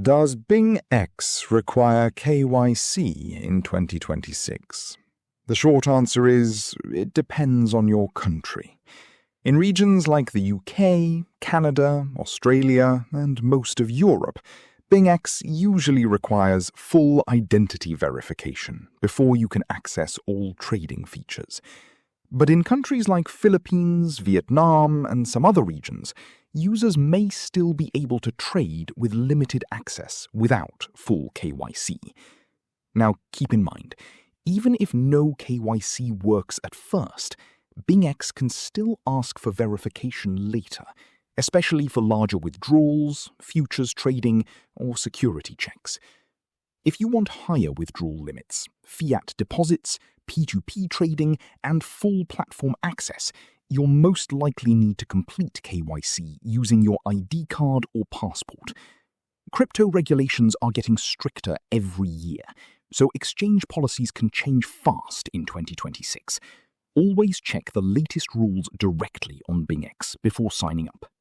Does BingX require KYC in 2026? The short answer is, it depends on your country. In regions like the UK, Canada, Australia, and most of Europe, BingX usually requires full identity verification before you can access all trading features. But in countries like Philippines, Vietnam, and some other regions, users may still be able to trade with limited access without full KYC. Now, keep in mind, even if no KYC works at first, BingX can still ask for verification later, especially for larger withdrawals, futures trading, or security checks. If you want higher withdrawal limits, fiat deposits, P2P trading, and full platform access, you'll most likely need to complete KYC using your ID card or passport. Crypto regulations are getting stricter every year, so exchange policies can change fast in 2026. Always check the latest rules directly on BingX before signing up.